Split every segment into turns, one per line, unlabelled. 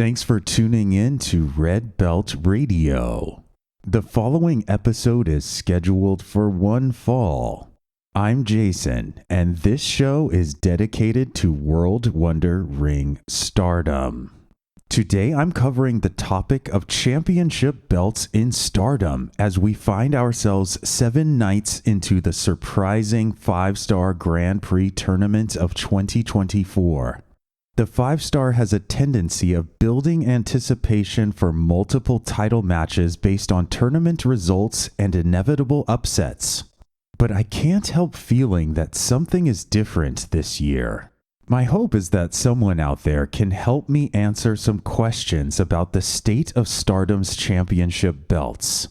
Thanks for tuning in to Red Belt Radio. The following episode is scheduled for one fall. I'm Jason, and this show is dedicated to World Wonder Ring Stardom. Today I'm covering the topic of championship belts in Stardom as we find ourselves 7 nights into the surprising 5-star Grand Prix tournament of 2024. The 5-star has a tendency of building anticipation for multiple title matches based on tournament results and inevitable upsets. But I can't help feeling that something is different this year. My hope is that someone out there can help me answer some questions about the state of Stardom's championship belts.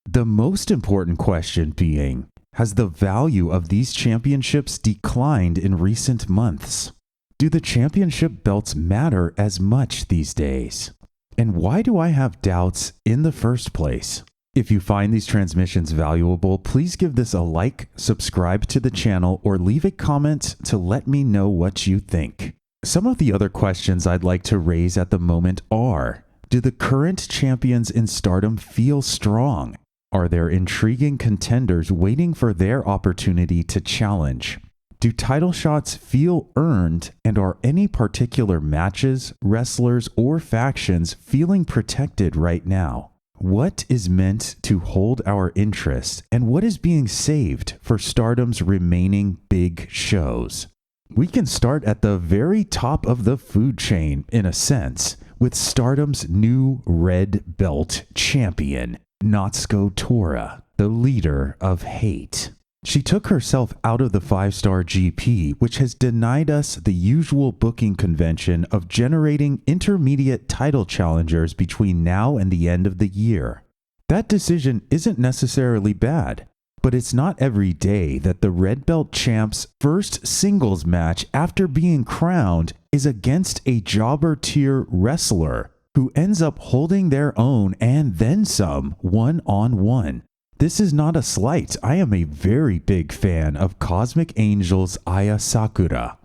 The most important question being, has the value of these championships declined in recent months? Do the championship belts matter as much these days? And why do I have doubts in the first place? If you find these transmissions valuable, please give this a like, subscribe to the channel, or leave a comment to let me know what you think. Some of the other questions I'd like to raise at the moment are, do the current champions in Stardom feel strong? Are there intriguing contenders waiting for their opportunity to challenge? Do title shots feel earned, and are any particular matches, wrestlers, or factions feeling protected right now? What is meant to hold our interest, and what is being saved for Stardom's remaining big shows? We can start at the very top of the food chain, in a sense, with Stardom's new red belt champion, Natsuko Tora, the leader of hate. She took herself out of the 5-star GP, which has denied us the usual booking convention of generating intermediate title challengers between now and the end of the year. That decision isn't necessarily bad, but it's not every day that the Red Belt champ's first singles match after being crowned is against a jobber tier wrestler who ends up holding their own and then some one-on-one. This is not a slight. I am a very big fan of Cosmic Angel's Aya Sakura.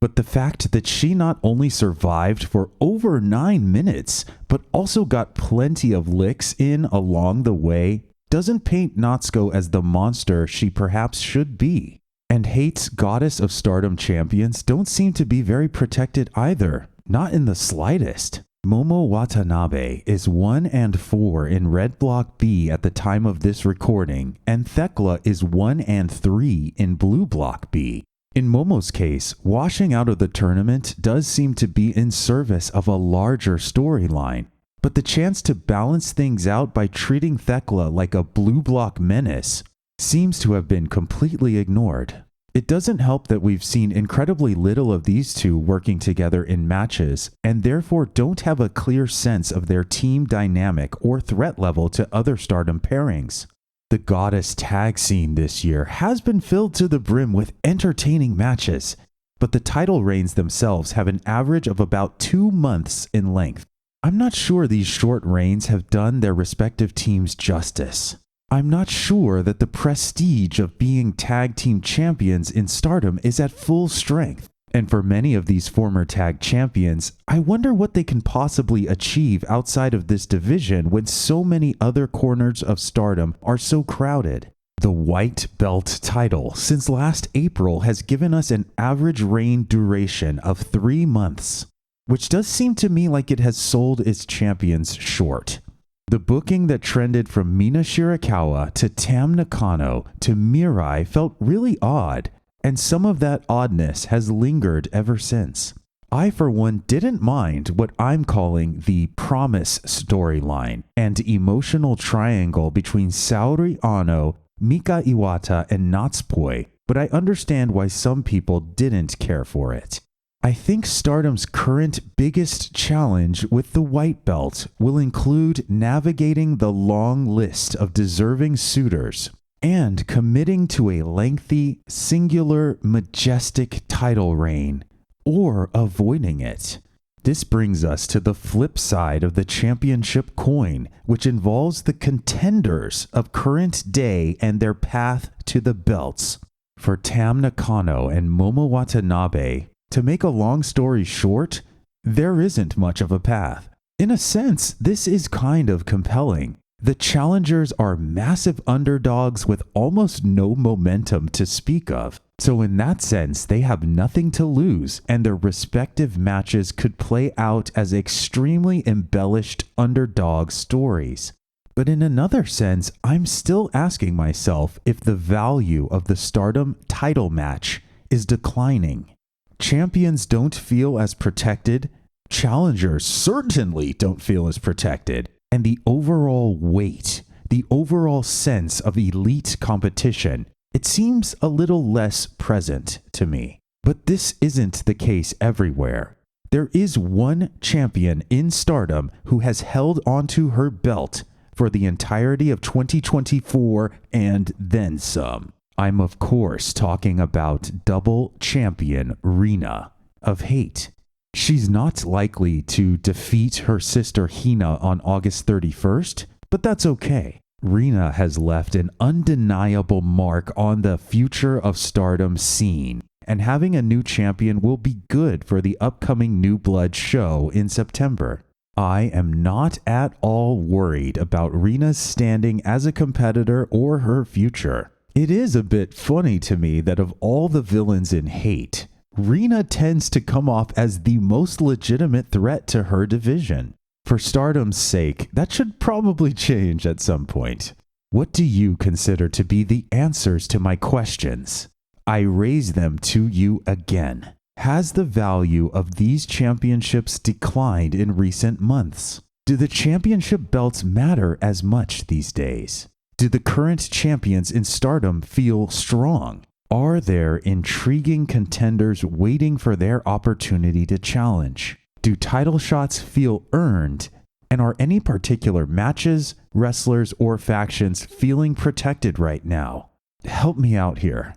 But the fact that she not only survived for over 9 minutes, but also got plenty of licks in along the way, doesn't paint Natsuko as the monster she perhaps should be. And Hate's Goddess of Stardom champions don't seem to be very protected either, not in the slightest. Momo Watanabe is 1-4 in Red Block B at the time of this recording, and Thekla is 1-3 in Blue Block B. In Momo's case, washing out of the tournament does seem to be in service of a larger storyline, but the chance to balance things out by treating Thekla like a Blue Block menace seems to have been completely ignored. It doesn't help that we've seen incredibly little of these two working together in matches, and therefore don't have a clear sense of their team dynamic or threat level to other Stardom pairings. The Goddess tag scene this year has been filled to the brim with entertaining matches, but the title reigns themselves have an average of about 2 months in length. I'm not sure these short reigns have done their respective teams justice. I'm not sure that the prestige of being tag team champions in Stardom is at full strength. And for many of these former tag champions, I wonder what they can possibly achieve outside of this division when so many other corners of Stardom are so crowded. The white belt title since last April has given us an average reign duration of 3 months, which does seem to me like it has sold its champions short. The booking that trended from Mina Shirakawa to Tam Nakano to Mirai felt really odd, and some of that oddness has lingered ever since. I, for one, didn't mind what I'm calling the promise storyline and emotional triangle between Saori Anou, Mika Iwata, and Natsupoi, but I understand why some people didn't care for it. I think Stardom's current biggest challenge with the white belt will include navigating the long list of deserving suitors and committing to a lengthy, singular, majestic title reign, or avoiding it. This brings us to the flip side of the championship coin, which involves the contenders of current day and their path to the belts. For Tam Nakano and Momo Watanabe, to make a long story short, there isn't much of a path. In a sense, this is kind of compelling. The challengers are massive underdogs with almost no momentum to speak of. So in that sense, they have nothing to lose, and their respective matches could play out as extremely embellished underdog stories. But in another sense, I'm still asking myself if the value of the Stardom title match is declining. Champions don't feel as protected, challengers certainly don't feel as protected, and the overall weight, the overall sense of elite competition, it seems a little less present to me. But this isn't the case everywhere. There is one champion in Stardom who has held onto her belt for the entirety of 2024 and then some. I'm of course talking about double champion Rina of Hate. She's not likely to defeat her sister Hina on August 31st, but that's okay. Rina has left an undeniable mark on the future of Stardom scene, and having a new champion will be good for the upcoming New Blood show in September. I am not at all worried about Rina's standing as a competitor or her future. It is a bit funny to me that of all the villains in Hate, Rina tends to come off as the most legitimate threat to her division. For Stardom's sake, that should probably change at some point. What do you consider to be the answers to my questions? I raise them to you again. Has the value of these championships declined in recent months? Do the championship belts matter as much these days? Do the current champions in Stardom feel strong? Are there intriguing contenders waiting for their opportunity to challenge? Do title shots feel earned? And are any particular matches, wrestlers, or factions feeling protected right now? Help me out here.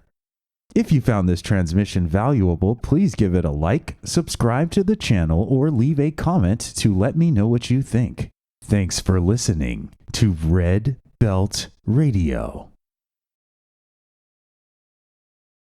If you found this transmission valuable, please give it a like, subscribe to the channel, or leave a comment to let me know what you think. Thanks for listening to Red Belt Radio.